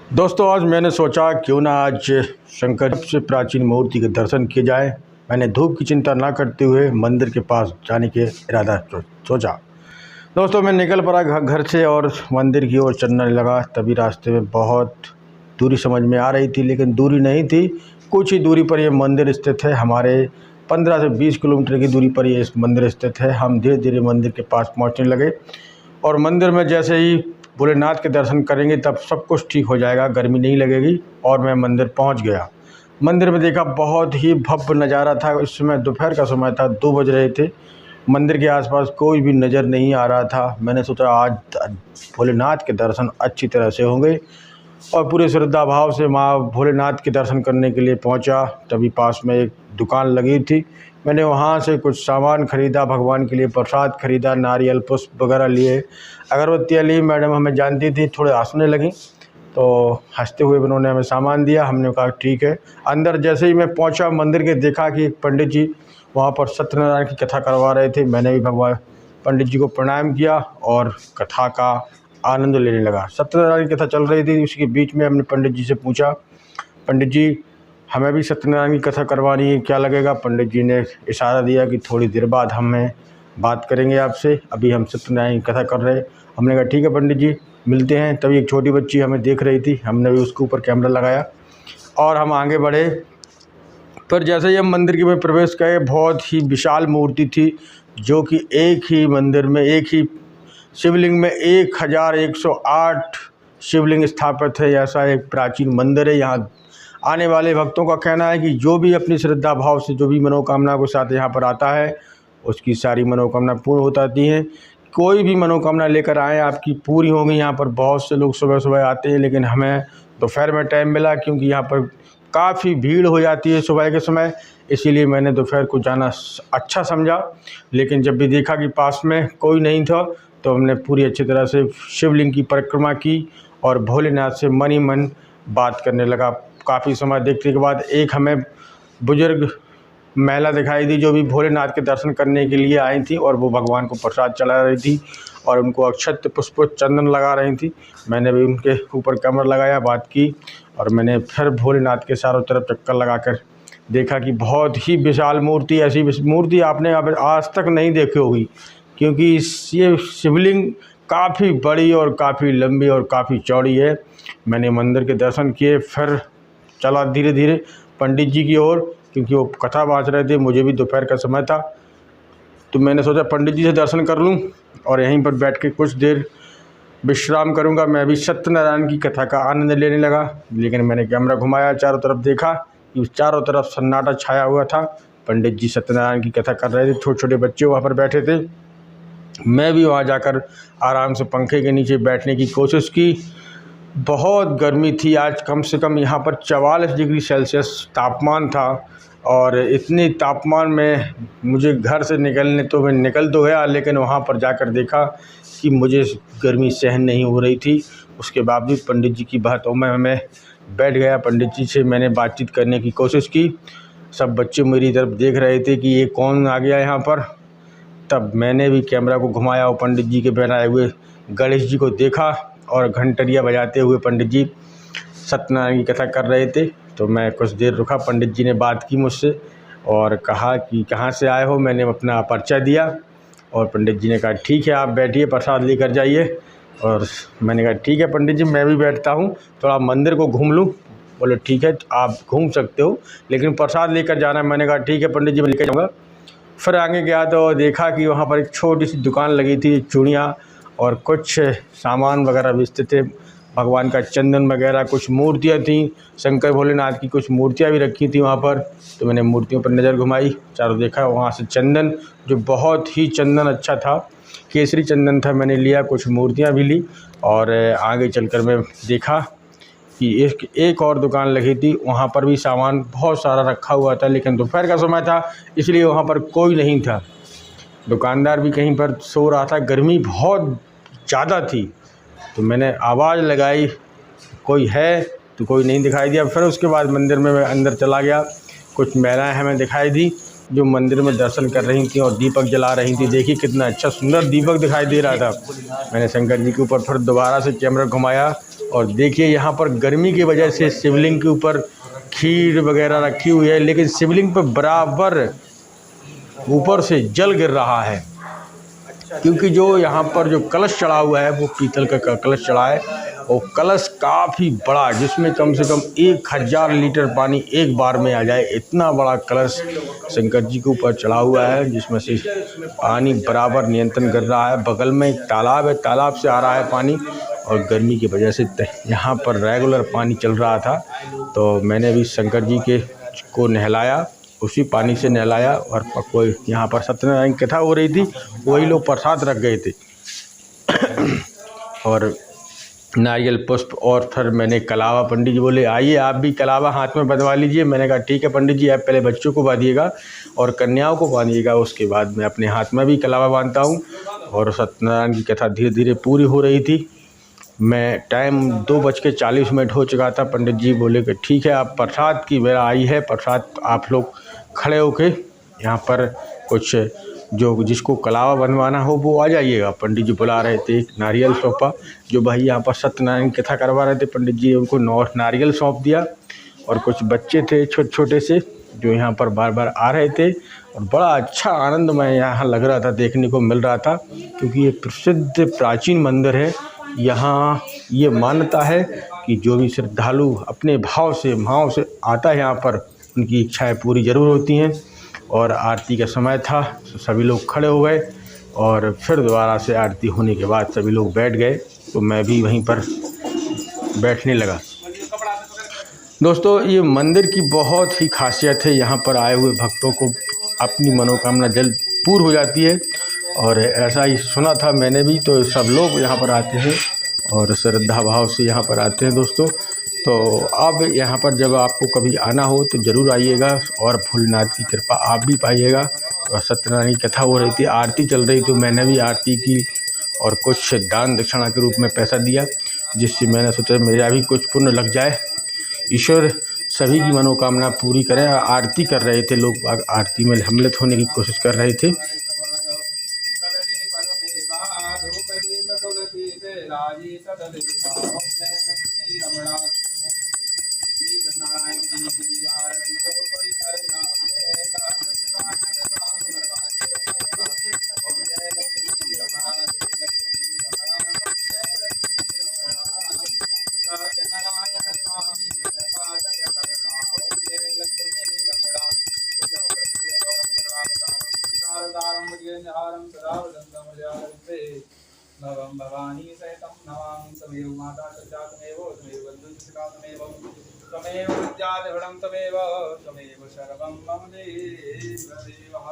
दोस्तों, आज मैंने सोचा क्यों ना आज शंकर से प्राचीन मूर्ति के दर्शन किए जाए। मैंने धूप की चिंता ना करते हुए मंदिर के पास जाने के इरादा सोचा। दोस्तों, मैं निकल पड़ा घर से और मंदिर की ओर चलने लगा। तभी रास्ते में बहुत दूरी समझ में आ रही थी, लेकिन दूरी नहीं थी। कुछ ही दूरी पर यह मंदिर स्थित है। हमारे 15 से 20 किलोमीटर की दूरी पर यह इस मंदिर स्थित है। हम धीरे धीरे मंदिर के पास पहुँचने लगे और मंदिर में जैसे ही भोलेनाथ के दर्शन करेंगे तब सब कुछ ठीक हो जाएगा, गर्मी नहीं लगेगी। और मैं मंदिर पहुंच गया। मंदिर में देखा, बहुत ही भव्य नज़ारा था। इस समय दोपहर का समय था, 2 बज रहे थे। मंदिर के आसपास कोई भी नज़र नहीं आ रहा था। मैंने सोचा आज भोलेनाथ के दर्शन अच्छी तरह से होंगे और पूरे श्रद्धा भाव से माँ भोलेनाथ के दर्शन करने के लिए पहुँचा। तभी पास में एक दुकान लगी थी। मैंने वहाँ से कुछ सामान ख़रीदा, भगवान के लिए प्रसाद ख़रीदा, नारियल पुष्प वगैरह लिए, अगरबत्तियाँ ली। मैडम हमें जानती थी, थोड़े हंसने लगी, तो हंसते हुए उन्होंने हमें सामान दिया। हमने कहा ठीक है। अंदर जैसे ही मैं पहुँचा मंदिर के, देखा कि एक पंडित जी वहाँ पर सत्यनारायण की कथा करवा रहे थे। मैंने भी भगवान पंडित जी को प्रणाम किया और कथा का आनंद लेने लगा। सत्यनारायण की कथा चल रही थी, उसके बीच में हमने पंडित जी से पूछा, पंडित जी हमें भी सत्यनारायण की कथा करवानी है, क्या लगेगा? पंडित जी ने इशारा दिया कि थोड़ी देर बाद हमें बात करेंगे आपसे, अभी हम सत्यनारायण की कथा कर रहे हैं। हमने कहा ठीक है पंडित जी, मिलते हैं। तभी एक छोटी बच्ची हमें देख रही थी, हमने भी उसके ऊपर कैमरा लगाया और हम आगे बढ़े। पर जैसे ही हम मंदिर में प्रवेश किए, बहुत ही विशाल मूर्ति थी, जो कि एक ही मंदिर में, एक ही शिवलिंग में 1108 शिवलिंग स्थापित है। ऐसा एक प्राचीन मंदिर है। यहाँ आने वाले भक्तों का कहना है कि जो भी अपनी श्रद्धा भाव से, जो भी मनोकामना के साथ यहाँ पर आता है, उसकी सारी मनोकामना पूर्ण हो जाती हैं। कोई भी मनोकामना लेकर आएँ, आपकी पूरी होंगी। यहाँ पर बहुत से लोग सुबह सुबह आते हैं, लेकिन हमें दोपहर में टाइम मिला, क्योंकि यहाँ पर काफ़ी भीड़ हो जाती है सुबह के समय, इसीलिए मैंने दोपहर को जाना अच्छा समझा। लेकिन जब भी देखा कि पास में कोई नहीं था, तो हमने पूरी अच्छी तरह से शिवलिंग की परिक्रमा की और भोलेनाथ से मन ही मन बात करने लगा। काफ़ी समय देखने के बाद एक हमें बुजुर्ग महिला दिखाई दी, जो भी भोलेनाथ के दर्शन करने के लिए आई थी, और वो भगवान को प्रसाद चढ़ा रही थी और उनको अक्षत पुष्प चंदन लगा रही थी। मैंने भी उनके ऊपर कैमरा लगाया, बात की, और मैंने फिर भोलेनाथ के चारों तरफ चक्कर लगाकर देखा कि बहुत ही विशाल मूर्ति, ऐसी मूर्ति आपने अब आज तक नहीं देखी होगी, क्योंकि ये शिवलिंग काफ़ी बड़ी और काफ़ी लंबी और काफ़ी चौड़ी है। मैंने मंदिर के दर्शन किए, फिर चला धीरे धीरे पंडित जी की ओर, क्योंकि वो कथा बाँच रहे थे। मुझे भी दोपहर का समय था, तो मैंने सोचा पंडित जी से दर्शन कर लूं और यहीं पर बैठ के कुछ देर विश्राम करूंगा। मैं भी सत्यनारायण की कथा का आनंद लेने लगा। लेकिन मैंने कैमरा घुमाया, चारों तरफ देखा कि चारों तरफ सन्नाटा छाया हुआ था। पंडित जी सत्यनारायण की कथा कर रहे थे, छोटे छोटे बच्चे वहाँ पर बैठे थे। मैं भी वहाँ जाकर आराम से पंखे के नीचे बैठने की कोशिश की। बहुत गर्मी थी आज, कम से कम यहाँ पर 44 डिग्री सेल्सियस तापमान था। और इतनी तापमान में मुझे घर से निकलने, तो मैं निकल तो गया, लेकिन वहाँ पर जाकर देखा कि मुझे गर्मी सहन नहीं हो रही थी। उसके बावजूद पंडित जी की बातों में मैं बैठ गया। पंडित जी से मैंने बातचीत करने की कोशिश की। सब बच्चे मेरी तरफ देख रहे थे कि ये कौन आ गया यहाँ पर। तब मैंने भी कैमरा को घुमाया और पंडित जी के बनाए हुए गणेश जी को देखा, और घंटरिया बजाते हुए पंडित जी सत्यनारायण की कथा कर रहे थे। तो मैं कुछ देर रुका। पंडित जी ने बात की मुझसे और कहा कि कहाँ से आए हो। मैंने अपना परिचय दिया और पंडित जी ने कहा ठीक है, आप बैठिए, प्रसाद लेकर जाइए। और मैंने कहा ठीक है पंडित जी, मैं भी बैठता हूँ, थोड़ा मंदिर को घूम लूँ। बोले ठीक है, आप घूम सकते हो, लेकिन प्रसाद लेकर जाना है। मैंने कहा ठीक है पंडित जी, मैं लेकर जाऊँगा। फिर आगे गया तो देखा कि वहाँ पर एक छोटी सी दुकान लगी थी, चूड़ियाँ और कुछ सामान वगैरह बेचते थे, भगवान का चंदन वगैरह, कुछ मूर्तियाँ थीं, शंकर भोलेनाथ की कुछ मूर्तियाँ भी रखी थी वहाँ पर। तो मैंने मूर्तियों पर नज़र घुमाई, चारों देखा। वहाँ से चंदन, जो बहुत ही चंदन अच्छा था, केसरी चंदन था, मैंने लिया। कुछ मूर्तियाँ भी ली और आगे चलकर मैं देखा कि एक और दुकान लगी थी, वहाँ पर भी सामान बहुत सारा रखा हुआ था, लेकिन दोपहर का समय था, इसलिए वहाँ पर कोई नहीं था। दुकानदार भी कहीं पर सो रहा था, गर्मी बहुत ज़्यादा थी। तो मैंने आवाज़ लगाई, कोई है, तो कोई नहीं दिखाई दिया। फिर उसके बाद मंदिर में मैं अंदर चला गया। कुछ महिलाएं हमें दिखाई दी, जो मंदिर में दर्शन कर रही थी और दीपक जला रही थी। देखिए कितना अच्छा सुंदर दीपक दिखाई दे रहा था। मैंने शंकर जी के ऊपर फिर दोबारा से कैमरा घुमाया और देखिए यहाँ पर गर्मी की वजह से शिवलिंग के ऊपर खीर वगैरह रखी हुई है, लेकिन शिवलिंग पर बराबर ऊपर से जल गिर रहा है, क्योंकि जो यहाँ पर जो कलश चढ़ा हुआ है वो पीतल का कलश चढ़ा है और कलश काफ़ी बड़ा, जिसमें कम से कम 1000 लीटर पानी एक बार में आ जाए, इतना बड़ा कलश शंकर जी के ऊपर चढ़ा हुआ है, जिसमें से पानी बराबर नियंत्रण कर रहा है। बगल में एक तालाब है, तालाब से आ रहा है पानी और गर्मी की वजह से यहाँ पर रेगुलर पानी चल रहा था। तो मैंने भी शंकर जी को नहलाया, उसी पानी से नहलाया और कोई यहाँ पर सत्यनारायण की कथा हो रही थी, वही लोग प्रसाद रख गए थे और नारियल पुष्प। और फिर मैंने कलावा, पंडित जी बोले आइए आप भी कलावा हाथ में बंधवा लीजिए। मैंने कहा ठीक है पंडित जी, आप पहले बच्चों को बांधिएगा और कन्याओं को बांधिएगा, उसके बाद मैं अपने हाथ में भी कलावा बांधता हूँ। और सत्यनारायण की कथा धीरे धीरे पूरी हो रही थी। मैं टाइम 2:40 हो चुका था। पंडित जी बोले कि ठीक है, आप प्रसाद की बेला आई है, प्रसाद आप लोग खड़े होके यहाँ पर कुछ जो जिसको कलावा बनवाना हो वो आ जाइएगा। पंडित जी बुला रहे थे, नारियल सौंपा। जो भाई यहाँ पर सत्यनारायण कथा करवा रहे थे, पंडित जी उनको नारियल सौंप दिया। और कुछ बच्चे थे छोटे छोटे से जो यहाँ पर बार बार आ रहे थे और बड़ा अच्छा आनंदमय यहाँ लग रहा था, देखने को मिल रहा था, क्योंकि ये प्रसिद्ध प्राचीन मंदिर है। यहाँ ये मान्यता है कि जो भी श्रद्धालु अपने भाव से आता है यहाँ पर, उनकी इच्छाएं पूरी ज़रूर होती हैं। और आरती का समय था तो सभी लोग खड़े हो गए और फिर दोबारा से आरती होने के बाद सभी लोग बैठ गए, तो मैं भी वहीं पर बैठने लगा। दोस्तों, ये मंदिर की बहुत ही खासियत है। यहाँ पर आए हुए भक्तों को अपनी मनोकामना जल्द पूर्ण हो जाती है और ऐसा ही सुना था मैंने भी। तो सब लोग यहाँ पर आते हैं और श्रद्धा भाव से यहाँ पर आते हैं दोस्तों। तो अब यहाँ पर जब आपको कभी आना हो तो ज़रूर आइएगा और भोलेनाथ की कृपा आप भी पाइएगा। और सत्यनारायण की कथा हो रही थी, आरती चल रही, तो मैंने भी आरती की और कुछ दान दक्षिणा के रूप में पैसा दिया, जिससे मैंने सोचा मेरा भी कुछ पुण्य लग जाए। ईश्वर सभी की मनोकामना पूरी करें। आरती कर रहे थे लोग, आरती में सम्मिलित होने की कोशिश कर रहे थे। नवं भवानी सहितं नवां तमेव माता सज्जा तमेव तमेव बन्धुसुखा तमेव विद्यादिवरं तमेव सर्वं मम देवदेवः।